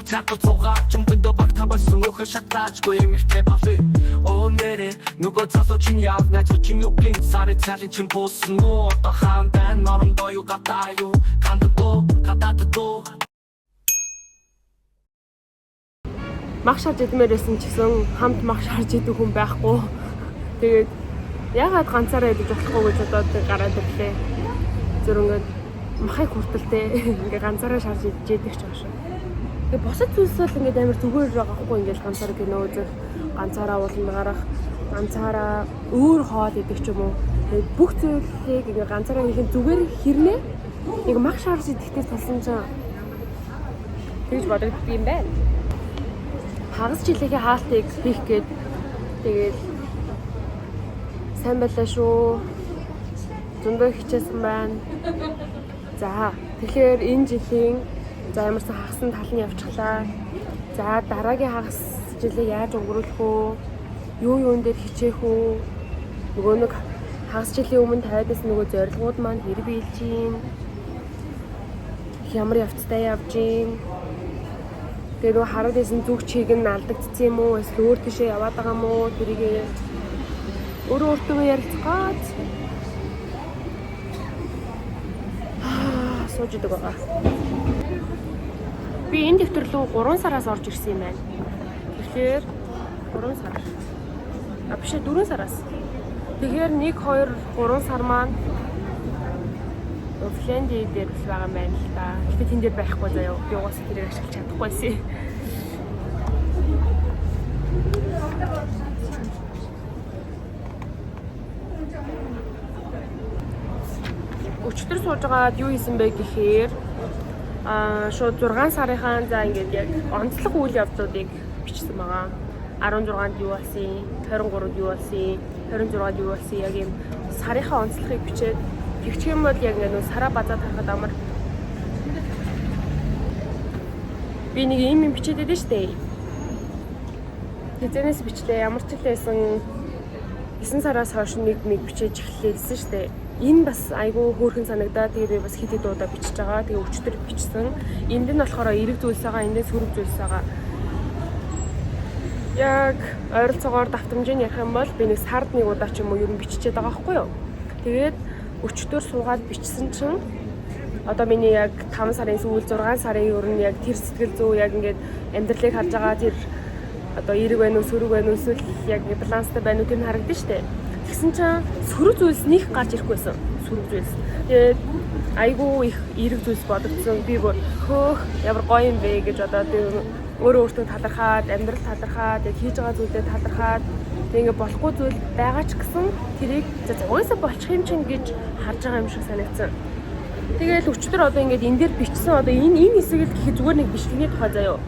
자꾸 속아 정분도 박타볼 수목을 샷다지고 임일때 밥을 오늘은 누구 져서 중요한 날 조짐 욕긴 살을 차린 층 보스무 어떠한데 너는 너유 같아요 간다고 갖다도 мах шарж идмээр байсан ч гэсэн хамт мах шарж идэг хүн байхгүй. Тэгээд ягаад ганцаараа идэж болохгүй гэж одоо гараад ирлээ. Зүр ингээд махыг хүртэлтэй ингээд ганцаараа шарж идэж идэх ч аашаа. Тэгээд босод зүйлс бол ингээд амар зүгээр байгаа хгүй ингээд ганцаараа кино үзэх, ганцаараа ууланд гарах, ганцаараа өөр хоол идэх ч юм уу. Тэгээд бүх зүйлийг ингээд ганцаараа хийх нь зүгээр хэрнээ нэг мах шарж идэхтэй талсан чинь тэгж бодогдсон юм байна. Хагас жилийн хаалтыг хийх гээд тэгээд сайн байлаа шүү. Зөндөө хичээсэн байна. За тэгэхээр энэ жилийн за ямарсан хагасны тал нь явчихлаа. За дараагийн хагас жилээ яаж өнгөрүүлэх үү? Юун дээр хичээх үү? Нөгөө нэг хагас жилийн өмнө тавиадсан нөгөө зорилгууд маань хэрэг биелж юм. Ямар явцтай явж юм. Тэгээд нөгөө хараад байсан зүг чиг нь алдагдсан юм уу? Эсвэл өөр тийшээ яваад байгаа юм уу? Тэрийг өөртөө ярилцгаад сууж идэг байгаа. Би энэ дэвтэр рүү 3 сараас орж ирсэн юм байна. Тэгэхээр 3 сар. Биш 4 сараас. Тэгэхээр 1 2 3 сар маань Финляндия дээр л байгаа юм байна л да. Гэхдээ тэн дээр байхгүй заяа. Би угаасаа тэрийг ашиглаж чадахгүйсэн. Өчтөр сууж байгаад юу хийсэн бэ гэхээр шууд 6 сарынхаа за ингээд яг онцлог үйл явдлуудыг бичсэн байгаа. 16-нд юу болсон, 23-нд юу болсон, 26-нд юу болсон яг юм сарынхаа онцлогыг бичээд тэгчих юм бол яг ингээд нөө сараа базаад харахад амар би нэг юм бичээд байдаг шүү дээ. Хизэнээс бичлээ ямар ч хэлсэн 9 сараас хойш нэг бичээж эхлэжсэн шүү дээ. Энэ бас айгүй хөөрхөн санагдаад тэгээд бас хэд хэд удаа бичиж байгаа. Тэгээд өчтөр бичсэн. Энд нь болохоор эрэг зүйлс байгаа, эндээс сөрөг зүйлс байгаа. Яг ойролцоогоор давтамжийг ярих юм бол би нэг сард нэг удаа ч юм уу ер нь биччихээд байгаа байхгүй юу. Тэгээд өчтөр суугаад бичсэн чинь одоо миний яг 5 сарын сүүл 6 сарын ер нь яг тэр сэтгэл зүй яг ингээд амьдралыг харж байгаа тэр одоо эрэг байна уу сөрөг байна уу эсвэл яг баланстай байна уу тэр нь харагдаж штэ. Тэгсэн чинь сөрөг зүйлс нэг гарч ирэхгүйсэн. Сөрөг зүйлс. Тэгээд айгүй их эрэг зүйлс бодогдсон. Би хөөх ямар гоё юм бэ гэж одоо өөрөө өөртөө талархаад, амьдрал талархаад, яг хийж байгаа зүйлдээ талархаад тэг ингээ болохгүй зүйл байгаа ч гэсэн тэрийг угаасаа болчих юм чинь гэж харж байгаа юм шиг санагдсан. Тэгээл өчтөр одоо ингээд энэ дээр бичсэн одоо энэ хэсэг л гэхэд зүгээр нэг бичлэгийн тухай заяа.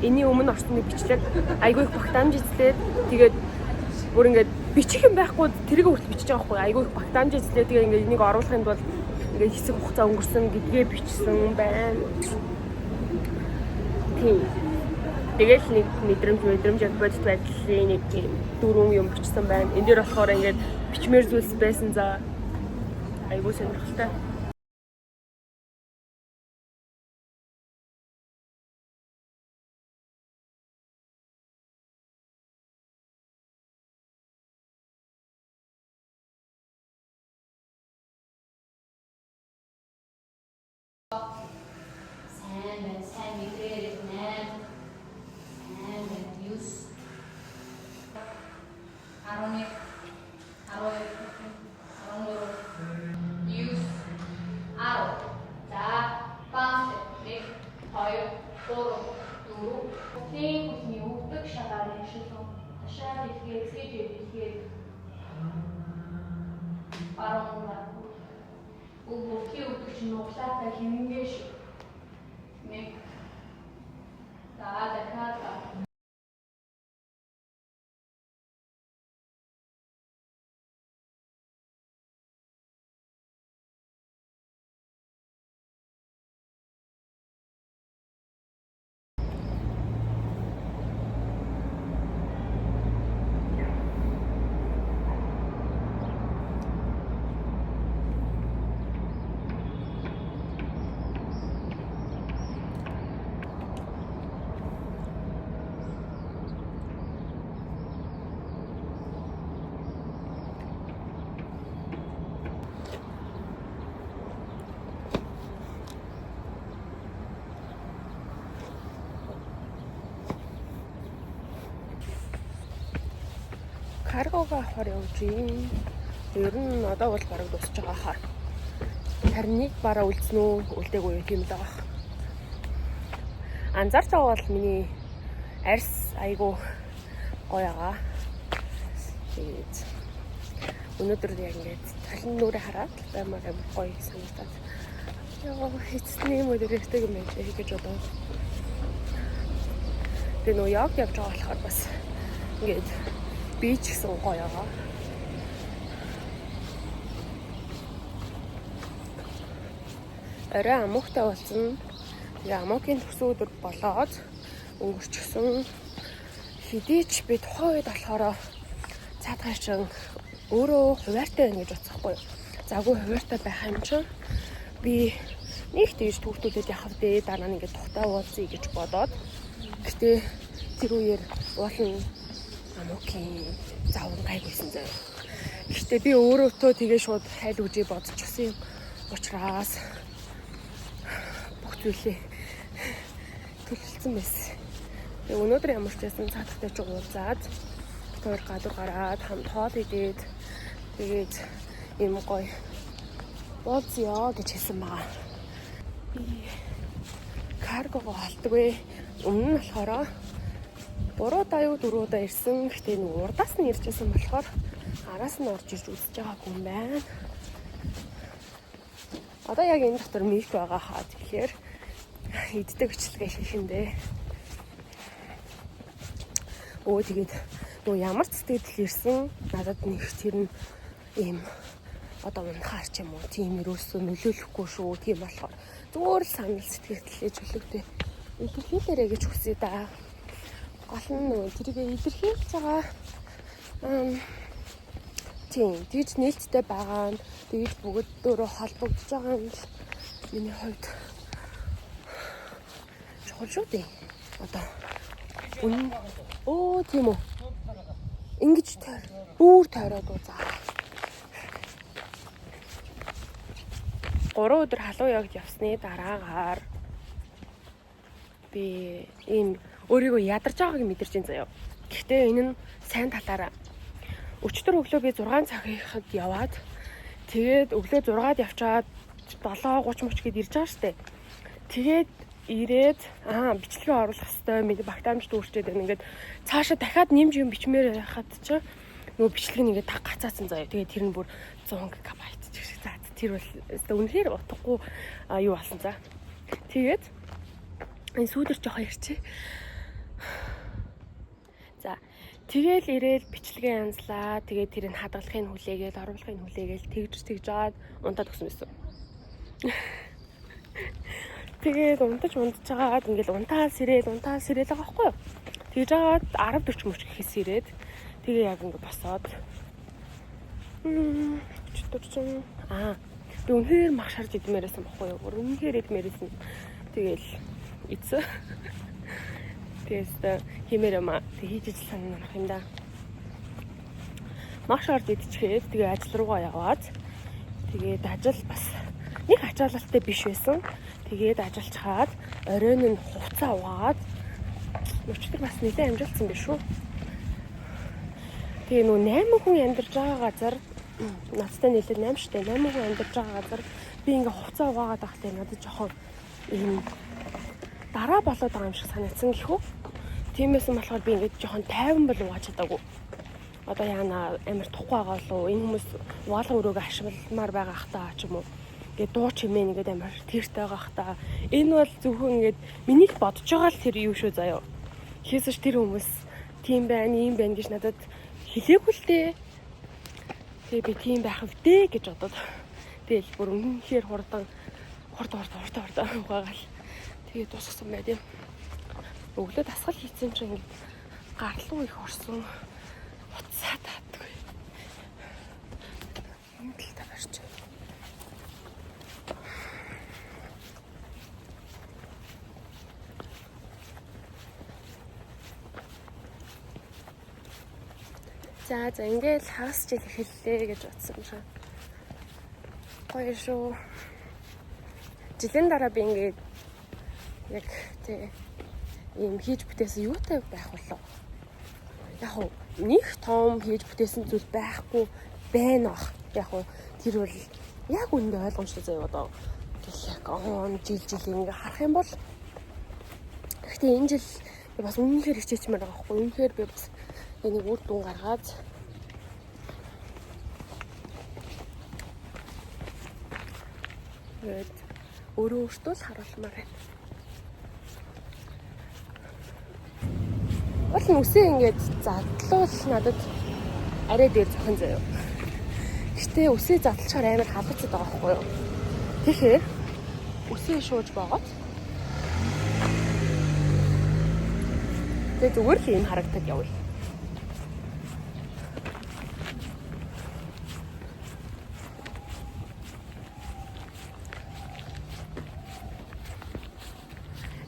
Энийн өмнө орсон нэг бичлэг айгүй их багтаамж эзлээд тэгээд бүр ингээд бичих юм байхгүй тэрийг хүртэл бичиж байгаа байхгүй айгүй их багтаамж эзлээд тэгээд ингээд энийг оруулахын тулд ингээд хэсэг хугацаа өнгөрсөн гэдгээ бичсэн байна. Тийм. Тэгэл нэг мэдрэмж яг бодит байдлын нэг дөрвөн юм бичсэн байна. Энд дээр болохоор ингээд бичмээр зүйлс байсан за айгүй сонирхолтой. сайн мэдрээр байна. Сайн юус 11 юус 10 за 5 1 2 3 4 хүсний өгдөг шагаарын шилэн ташаа дэлгээд сэжээд баруун бүгдийн өгдөг чинь углаатай хэмнэш нэг дахиад Каргоогоо авахар явж юм. Ер нь одоо бол бараг дуусч байгаа хаа. Харин нэг бараа үлдсэн үү, үлдээгүй юу тийм л байгаа. Анзаарч байгаа бол миний арьс айгу гоё байгаа. Тэгээд өнөөдөр яг ингээд талын нүрээ хараад баймаар гоё санагдаад. Яа хэцний юм өдөртэй юм байж гэж бодоо. Тэгээд нөө явж байгаа болохоор бас ингээд би ч гэсэн гоё байгаа. Орой амгтай болсон. Тэгээ амгийн төсөө өдөр болоод өнгөрчихсөн. Хэдий ч би тухайн үед болохоор цаадгай чин өөрөө хуваартай байна гэж бодсохгүй юу. Заагүй хуваартай байх юм чинь би нэг тэгж түүхтүүлээд явах дээ. Дараа нь ингээд тухтай уулзъя гэж бодоод. Гэтэ тэр үеэр уулын амгийн заван гайгүйсэн заяа. Гэтэ би өөрөөтөө тэгээ шууд хайл үжи бодчихсон юм учраас бүх зүйлээ төлөвлөсөн байсан. Тэгээ өнөөдөр ямар ч байсан цаадахтай ч уулзаад тэр гадуур гараад хамт хоол идээд тэгээд юм гоё уулзъя гэж хэлсэн байгаа. Би каргого халтгүй. Өмнө нь болохоор 3 удаа юу 4 удаа ирсэн. Гэтэ нэг урдаас нь иржсэн болохоор араас нь орж ирж үзэж байгаагүй юм байна. Одоо яг энэ дотор мик байгаа хаа тэгэхээр иддэг бичлэгээ хийх юм дээ. Өө тэгээд нөө ямар ч сэтгэл ирсэн надад нэг тэр нь ийм одоо унахаар ч юм уу тийм юусоо нөлөөлөхгүй шүү. Тийм болохоор зүгээр л санал сэтгэлдээ чөлөөтэй илэрхийлээрэ гэж хүсэе да. Гол нь нөө тэрийг илэрхийлж байгаа тийм тэгж нээлттэй байгаа нь тэгж бүгд дөөрөө холбогдож байгаа юм л миний хувьд чухал шүү дээ. Одоо оо тийм үү. Ингэж бүр тойроод үзаа. 3 өдөр халуун явж явсны дараагаар би ийм өөрийгөө ядарч байгааг мэдэрч байна заяа. Гэхдээ энэ нь сайн талаараа. Өчтөр өглөө би 6 цагийнхад яваад тэгээд өглөө 6-ад явчаад 7:30 мөч гээд ирж байгаа штэ. Тэгээд ирээд бичлэгээ оруулах хэвээр багтаамжд үүрчээд байна. Ингээд цаашаа дахиад нэмж юм бичмээр байхад чи нөгөө бичлэг нь ингээд гацаацсан заяа. Тэгээд тэр нь бүр 100 ГБ ч шиг заа. Тэр бол үнэхээр утгагүй юу болсон за. Тэгээд энэ сүүдэр жоохон ярьчих. За тэгэл ирээл бичлэгээ янзлаа. Тэгээд тэрийг хадгалахын хүлээгээл, оруулахын хүлээгээл тэгж жаад унтаад өгсөн байсан. Тэгээд унтаж жагаад ингээл унтаал сэрээд байгаа байхгүй юу. Тэгж жагаад 10:40 мөч гэхээс ирээд тэгээ яг ингээд босоод би үнэхээр мах шарж идмээрсэн байхгүй юу. Үнэхээр идмээрсэн. Тэгэл эцээ. Тэгээс хэмээр юм хийж ижил санах юм да. Мах шарж идчихээд тэгээ ажил руугаа яваад тэгээд ажил бас нэг ачаалалтай биш байсан. Тэгээд ажиллаж хаад оройн нь хувцас угаад өчтөр бас нэлээд амжилтсан биш үү. Тэгээ нөө 8 хүн амьдарч байгаа газар надтай нэлээд 8 штэ 8 хүн амьдарч байгаа газар би ингээ хувцас угаагаад байхдаа надад жоохон ийм дараа болоод байгаа юм шиг санагдсан гэх үү. Тиймээс болохоор би ингээ жоохон тайван бол угааж чадаагүй. Одоо яана амар тухгүй байгаа болов энэ хүмүүс угаалга өрөөгөө ашигламаар байгаа хтаа ч юм уу. Ингээд дуу чимээ ингээд амар тэртэй байгаа хта. Энэ бол зөвхөн ингээд миний бодож байгаа л тэр юу шүү заяа. Хийсэж тэр хүмүүс тийм байна, ийм байна гэж надад хэлээгүй л дээ. Тэгээ би тийм байх вдээ гэж бодоод. Тэгэл бүр үнэхээр хурдан угаагаал. Тэгээ дуусгасан байд юм. Өглөө дасгал хийсэн чинь ингээд гарлуу их орсон. Уцаа таадгүй. Энэ талтай барьж. За ингээд хагас жил эхэллээ гэж бодсон юм шиг. Гоё шүү. Жилийн дараа би ингээд яг тийм ийм хийж бүтээсэн юутай байх болов. Яг нэг том хийж бүтээсэн зүйл байхгүй байна бах. Яг уу тэр бол яг үндэ ойлгомжтой заяа одоо яг жил ингээ харах юм бол гэхдээ энэ жил би бас үнэхээр хичээчмээр байгаа байхгүй. Үнэхээр би бас нэг үр дүн гаргаад өөрөө өөртөө л харуулмаар байна. Бол нүсээ ингээд задлуул надад арай дээр зохин заяа. Гэтэ үсээ задлахаар амар халууцаад байгаа байхгүй юу? Тэгэхээр үсээ шууж багаад тэгээ зүгээр л юм харагдаад явъя.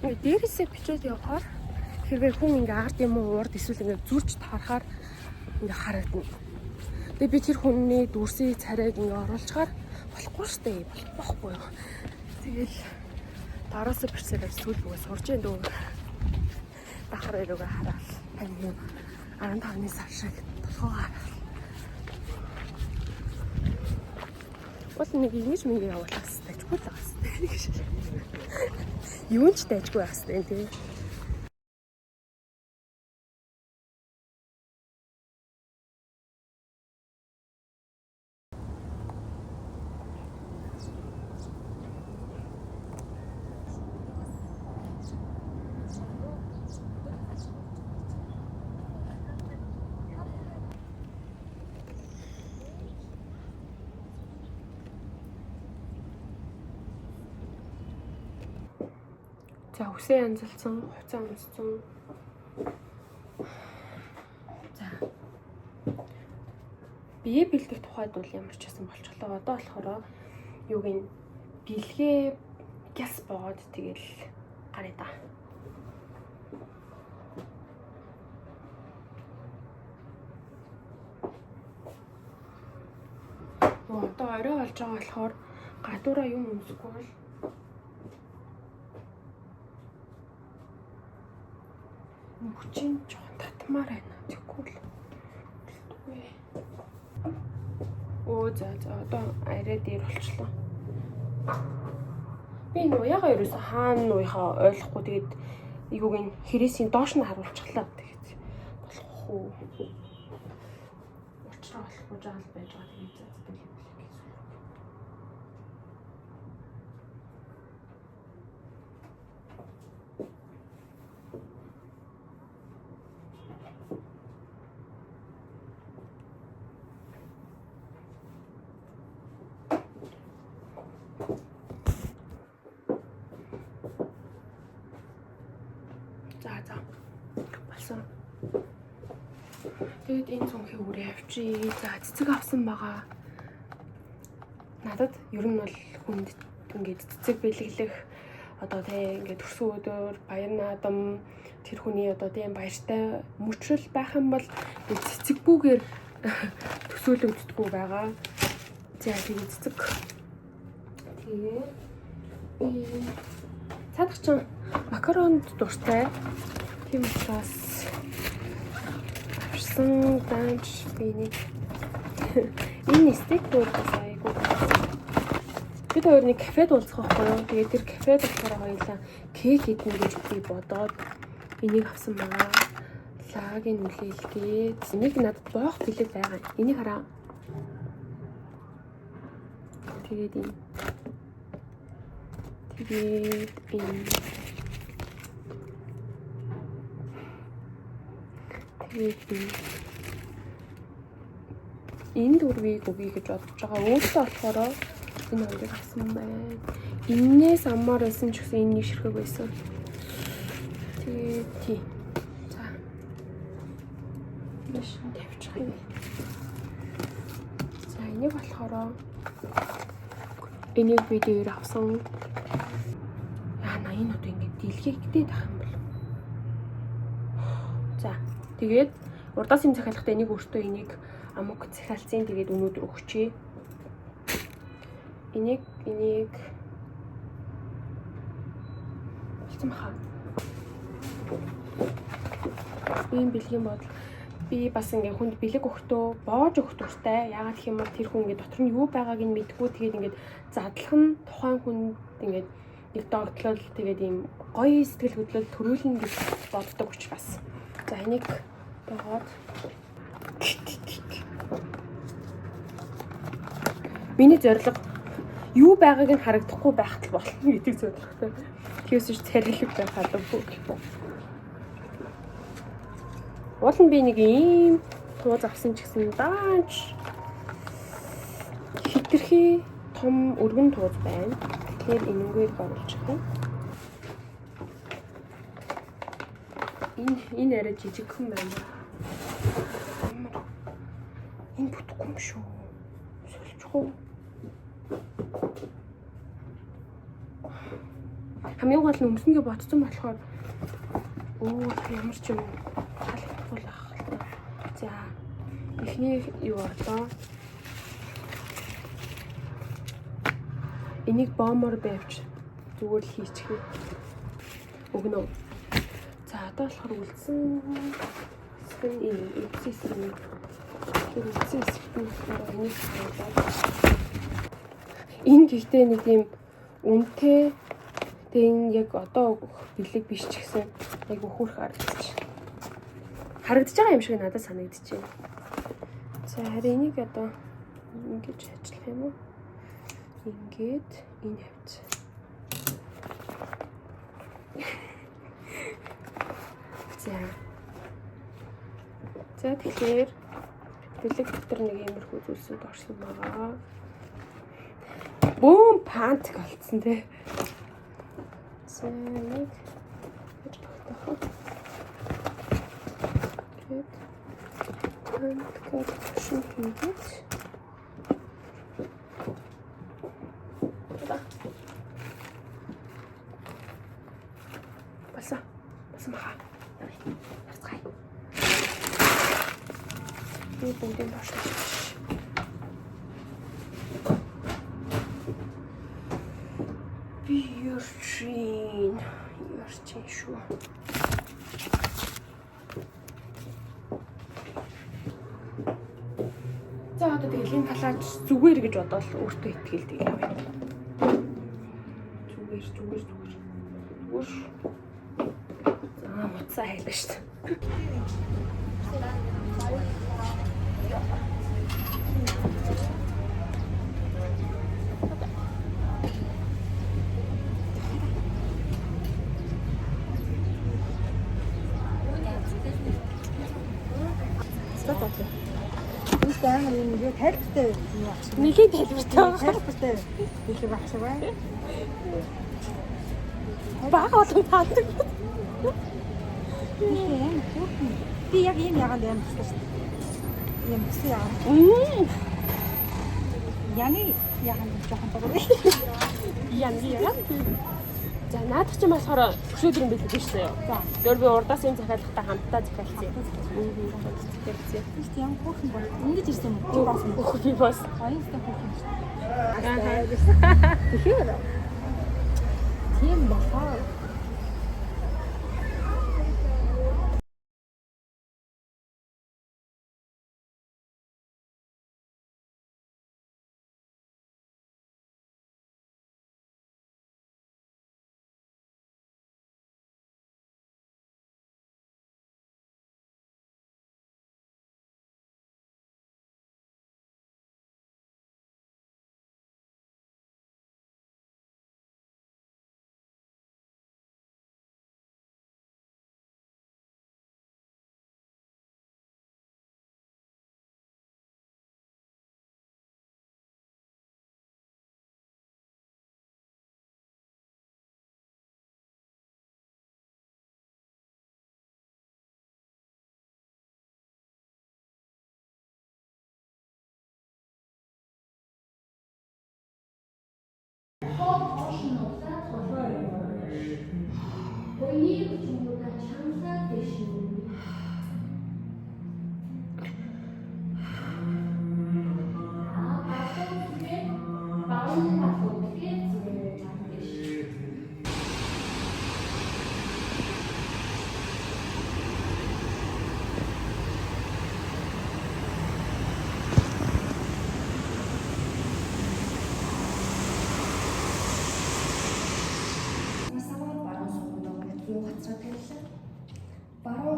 Ингээд дээрээсээ бичээд явахаар хэрвээ хүн ингээ ард юм уу урд эсвэл ингээ зүрч таарахаар ингээ харагдана. Тэгээ би тэр хүний дүрсийн царайг ингээ оруулчихаар болохгүй штэ болохгүй юу. Тэгэл дараасаа бичсээр сүүл бүгээ сурж яа дөө. Бахар өрөөгөө хараад тань 15-ны сар шиг толгойгоо. Бол нэг ингэж мэнгээ явуулах хэрэгтэй л байгаа. Юун ч дайжгүй байх хэрэгтэй тийм. За үсээ янзалсан, хуцаа унссан. За. Бие бэлдэх тухайд бол ямар ч байсан болчихлоо. Одоо болохоор юуг нь бэлгээ гяс боод тэгэл гараа да. Одоо орой болж байгаа болохоор гадуураа юм өмсөхгүй бол хүчин жоохон татмаар байна. Тэггүй л. Оо за одоо арай дээр болчлоо. Би нуяга ерөөсө хаана нуяхаа ойлгохгүй тэгээд юуг нь хэрэгсийн доош нь харуулчихлаа. Тэгээд болох уу? Уучраа болохгүй жаал байж байгаа тэгээд зэтгэл юм шиг. За. Болсон. Тэгэд энэ цонхыг үрээ авчи. За цэцэг авсан байгаа. Надад ер нь бол хүнд ингээд цэцэг бэлэглэх одоо тийм ингээд төрсөн өдөр баяр наадам тэр хүний одоо тийм баяртай мөчрөл байх юм бол цэцэг бүгээр төсөөлөгддөггүй байгаа. За тэгээд цэцэг. Тэгээд цаадах макаронд дуртай. Тийм учраас авсан данч биний энэ стейк дуртай айгуу. Бид хоёр нэг кафед уулзах байхгүй юу? Тэгээд тэр кафед болохоор хоёулаа кек идэх гэж би бодоод энийг авсан байгаа. Лагийн үлээлгээд энийг надад боох бэлэг байгаа. Энийг хараа. Тэгээд энэ энэ дөрвийг өгье гэж бодож байгаа. Өөртөө болохоор энэ хоёрыг авсан байна. Эннээс аммаар байсан ч гэсэн энэ нэг ширхэг байсан. Тэгээд за. Маш тавьчих юм. За энийг болохоор энийг би дээр авсан. Энэ одоо ингэ дэлхийгдээд байх юм бол. За тэгээд урдаас юм захиалгатай энийг өөртөө энийг амг захиалцیں۔ Тэгээд өнөөдөр өгчээ. Энийг болсон баха. Ийм бэлгийн бодол. би бас ингээ хүнд бэлэг өгтөө боож өгөх дуртай. Яагаад гэх юм бол тэр хүн ингээ дотор нь юу байгааг нь мэдгүй тэгээд ингээ задлах нь тухайн хүнд ингээ нэг догтлол тэгээд ийм гоё сэтгэл хөдлөл төрүүлнэ гэж боддог учраас. За энийг бооод миний зорилго юу байгааг нь харагдахгүй байхад л болно гэдэг зорилготой. Тэгээс царилэг байх албагүй. Уул нь би нэг ийм тууз авсан ч гэсэн дааж хитрхи том өргөн тууз байна. Тэгэхээр энэгээр оруулж байгаа. Энэ арай жижигхэн байна. Энэ бүтэхгүй юм шүү. Сольчихоо. Хамгийн гол нь өмснөгээ ботцсон болохоор ямар ч юм таалагдахгүй байх. За эхний юу орлоо. Энийг боомор байвч зүгээр л хийчихье. Өгнө. За одоо болохоор үлдсэн. Энэ гэхдээ нэг юм үнэтэй тэгээ энэ яг одоо бэлэг биш ч гэсэн яг өөхөх харагдаж байгаа юм шиг надад санагдчихэв. За харин энийг одоо ингэж ажиллах юм уу? Ингээд энэ хавц. За тэгэхээр бэлэг дотор нэг иймэрхүү зүйлсүүд орсон байгаа. Бүүм пантик олцсон тий. За нэг гэж багтаах. Тэгэд пантик шин хийгээд Басан маа. Харцгаая. Би бүгдийг башлаа. Би ярчин шүү. За одоо тэгэл энэ талаач зүгээр гэж бодоод өөртөө итгэлдэг юм байна. Зүгээр. Утсаа хайлаа шүү дээ. Нэг тайлбартай юм байна. Нэлийн тайлбартай. Тайлбартай их багш байна. Бага болон таадаг. Би яг ийм ягаанд юм гэсэн шүү дээ. Ийм гэсэн ягаанд. Яны ягаанд жоохон байгаа. Яна. За наадах чинь болохоор өшөөдрийн бэлэг биш заяа. За. Гэр би урдаас энэ захиалгатай хамтдаа захиалцъя. Захиалцъя. Тийш юм хөөхөн бол ингэж ирсэн юм. Чи бас хөөх би бас. Аюултай хөөхөн шүү дээ. Тэгэхээр тийм бахаа.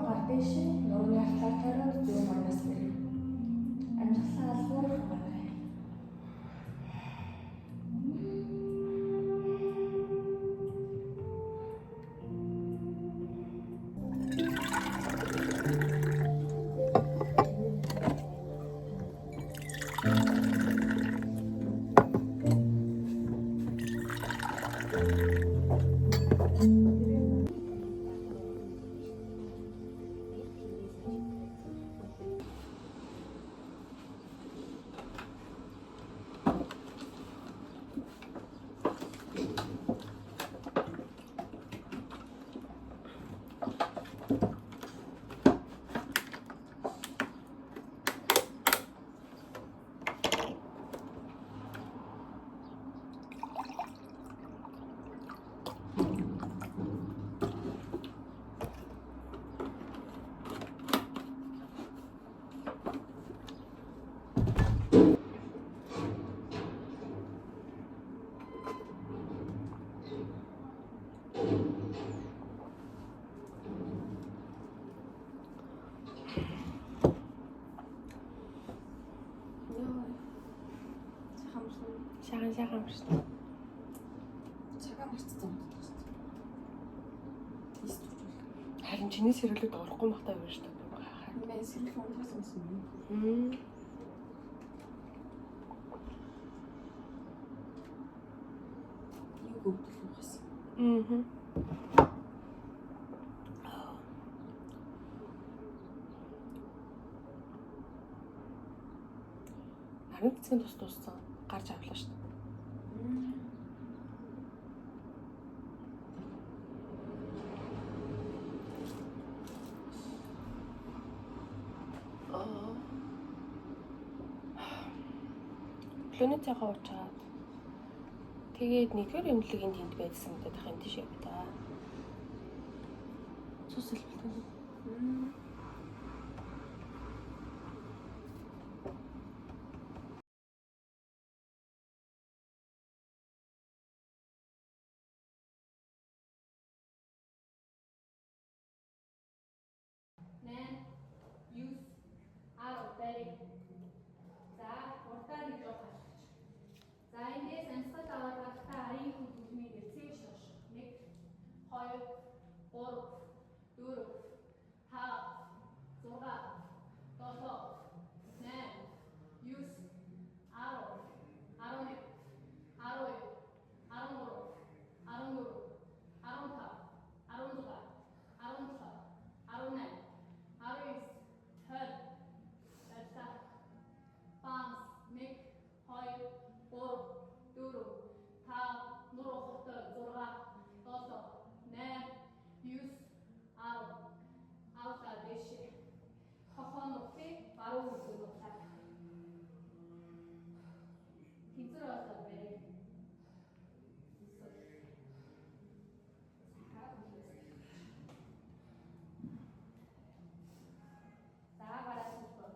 гар дэш нурны алхаар тараад зүүн манаас бэрээ. Амжилтаа алгуур гаргая. Сайхан амарсан. Цагаан марцсан юм байна. Ийс турж байна. Харин чиний сэргэлүүд орохгүй махтай байна шүү дээ. Харин мен сэрэл ундаас юмсан юм. Юу гөвдөл ухасан. Харин цэцгийн туссан гарч авлаа шүү дээ. Планетагаа уучаад тэгээд нэгдүгээр эмнэлгийн тэнд байсан гэдэг хань тийш яв та. Цус хэлбэлтэй. Нэн, юус, арав, бэрэг. За, уртаа нэг жоо хашгич. За, эндээс амьсгал аваад гарахтаа арын хүн түлмийн эцэг шош. 1, 2, 3, 4, 5, 6, 7, 8, 9, 10, 11, 12, 13, 14, 15, 16, 17, 18, 19, 20, 21, 5, 1, 2, 3, 4, 5, нуруу хоттой 6, 7, 8, 9, 10, 11 дэше. Хохон нутгийг баруун үлгэр нутаг. Хизэр болоо бэрэг. За гараад бод.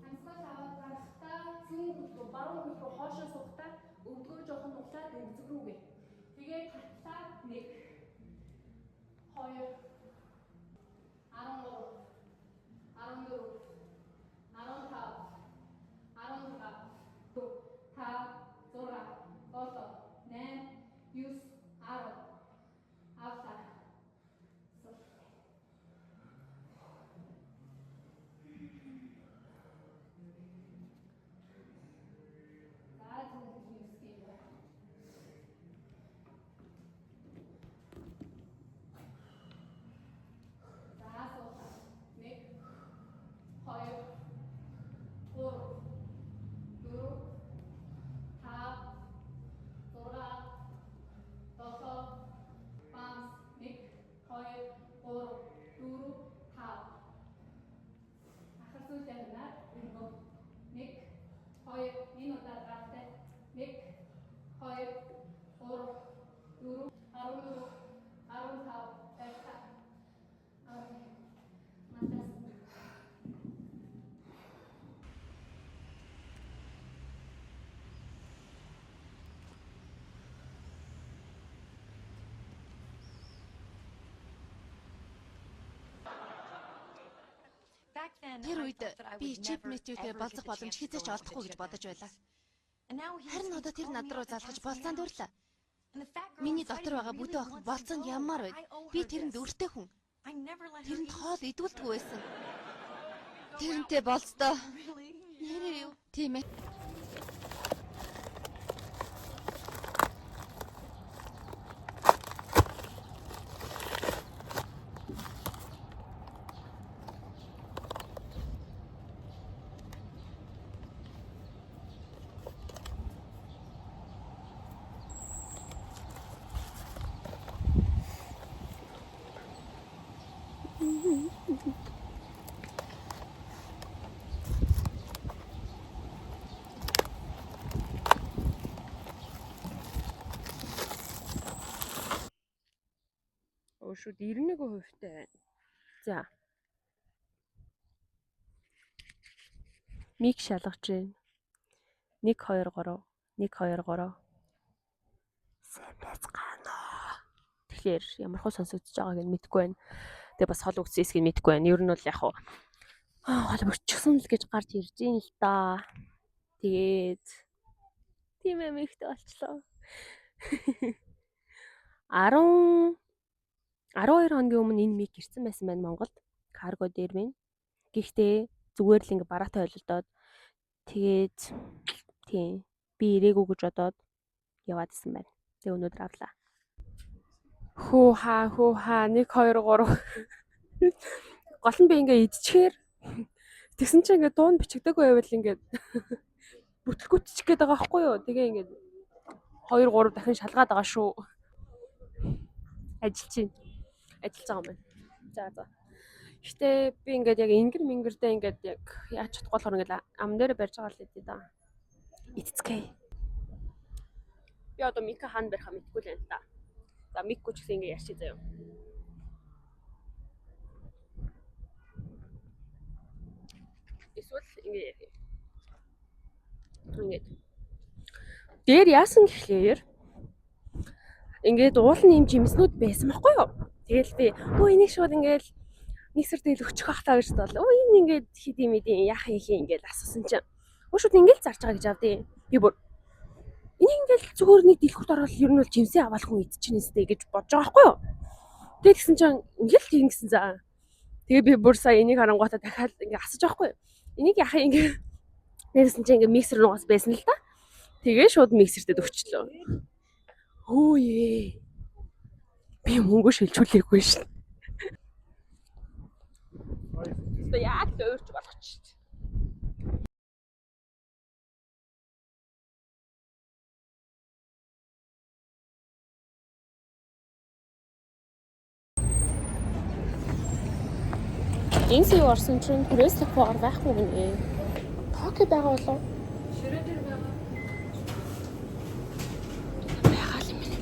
Амьсгал аваад гарахтаа зүүн хөлрөө баруун хөлрөө хоошоо суухтаа өвдгөө жоохон нуглаад өвзөг рүүгээ. Тэгээд татлаад 1, 2, 13, 14, 15, 16, 5, 6, 7, 8, 9, 10, авта. Тэр үед би чип метьютэй болцох боломж хизээч олдохгүй гэж бодож байлаа. Харин одоо тэр над руу залгаж болцоонд өрлөө. Миний дотор байгаа бүдэ охин болцоонд яммаар байд. Би тэрэнд өртөө хүн. Тэрэнд хоол идүүлдэггүй байсан. Тэрнтэй болцдоо. Нэрээ юу? Тийм ээ. Шүүд 91% байна. За. Миг шалгаж байна. 1 2 3 1 2 3. Сайн байцгаана. Тэгэхээр ямар хөө сонсогдож байгааг нь мэдэхгүй байна. Тэгээ бас хол үгс эсгийг мэдэхгүй байна. Ер нь бол яг хол өрчихсөн л гэж гарч ирж ийн л да. Тэгээд тийм эмэгтэй болчлоо. 12 хоногийн өмнө энэ миг ирсэн байсан байна Монголд. Карго дээр байна. Гэхдээ зүгээр л ингээ бараатай ойлголдоод тэгээд тийм би ирээгүй гэж бодоод яваад исэн байна. Тэгээ өнөөдөр авлаа. Хөө хаа 1 2 3. Гол нь би ингээ идчихээр тэгсэн чинь ингээ дуун бичигдээгүй байвал ингээ бүтлгүүтчих гээд байгаа байхгүй юу? Тэгээ ингээ 2 3 дахин шалгаад байгаа шүү. Ажиллаж байгаа юм байна. За. Гэтэ би ингээд яг ингэр-мингэрдээ ингээд яг яаж чадахгүй болохоор ингээд ам дээр барьж байгаа л дээ да. Иццгээ. Би одоо мика хаана барих юм мэдэхгүй л байна та. За микгүй ч гэсэн ингээд яачих заяа. Эсвэл ингээд дээр яасан гэхлээр ингээд уулын юм жимснүүд байсан байхгүй юу? Тэгэл би энийг шууд ингээд нийсэр дээл өчөх ах таа гэж бодлоо. Энэ ингээд хидэм яах юм ингээд асуусан чинь. Шууд ингээд зарж байгаа гэж авдیں۔ Би бүр энийг ингээд зүгээр нэг дэлгүүрт ороод ер нь бол жимсээ аваад хүн идчихнэстэй гэж бодож байгаа байхгүй юу? Тэгээд тэгсэн чинь ингээд тийм гэсэн за. Тэгээ би бүр сая энийг харангуйтаа дахиад ингээд асууж байгаа байхгүй юу? Энийг яах юм ингээд нэрсэн чинь ингээд миксер нугас байсан л да. Тэгээ шууд миксертэд өгчлөө. Өөе. Би мөнгө шилжүүлээгүй шин. Яг л өөрч болгоч. Энэ сая орсон чинь пресс фор байхгүй гинэ. Токио байгаа болов? Ширээ дээр байгаа. Байгаа л юм байна.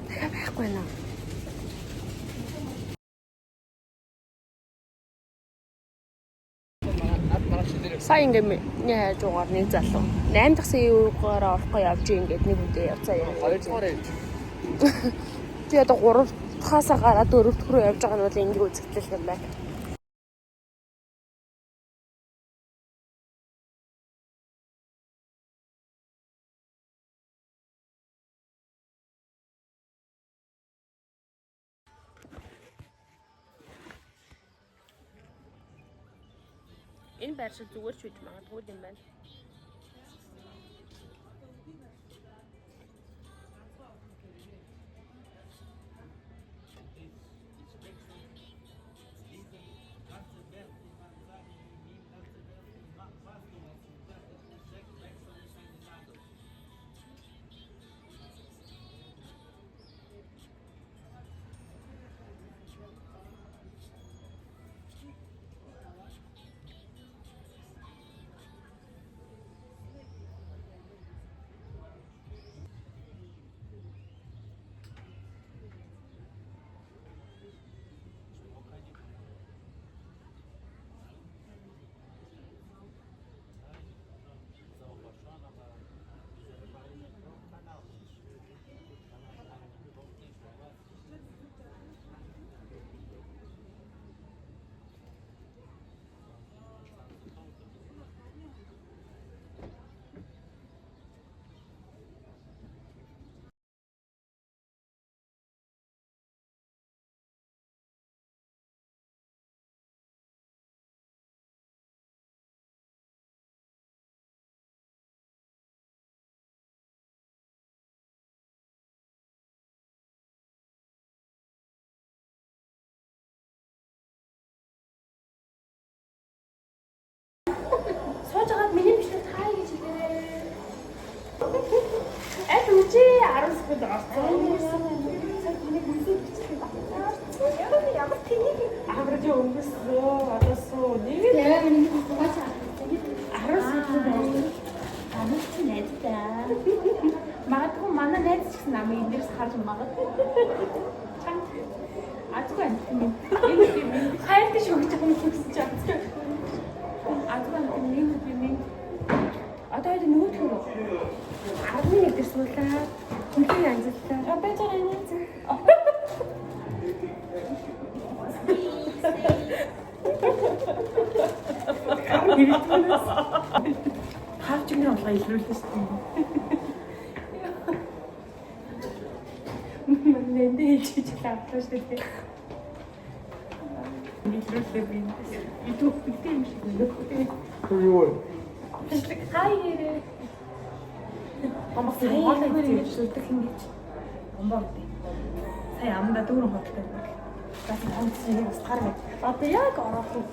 Дахиад байхгүй наа. Сая ингээд яаж угаар нэг залуу 8 дахь сая юугаар орохгүй явж ингээд нэг үдээ явцаа яа. 2 дугаар явж. Би одоо 3 дахьаасаа гараад 4 дахь руу явж байгаа нь бол ингээд үзэгдэл юм байна. Энэ байршил зүгээр ч үж магадгүй юм байна. 10 секунд орцсон. Цаг нэг үсэг бичлээ. Ямар тэнийг Авраж өнгөслөө. Одоосоо нэг Тэгээ миний хувач 10 секунд орцсон. амт найдаа. Магадгүй манай найз ч гэсэн намайг эндээс харж магадгүй. Адгүй амт юм. Хайртай шогж байгаа юм гэсэн чи адгүй. Адгүй амт юм. Одоо яг нөгөөх нь 11 дээр суулаа. Хүнтэй анзаллаа. байж байгаа юм. Хавч юм болго илрүүлсэн шүү дээ. Мэндэ хийж авлаа шүү дээ. Илрүүлээ би. Итүүх битээ юм шиг нөхөтэй. Юу? Хайрээ. Амбас хоолой хийжүүлдэг ингэж. Амбаа гэдэг. Сая амда дүүрэн хоолтой. Бас хамт шиг устгаар мэд. Одоо яг орох уу?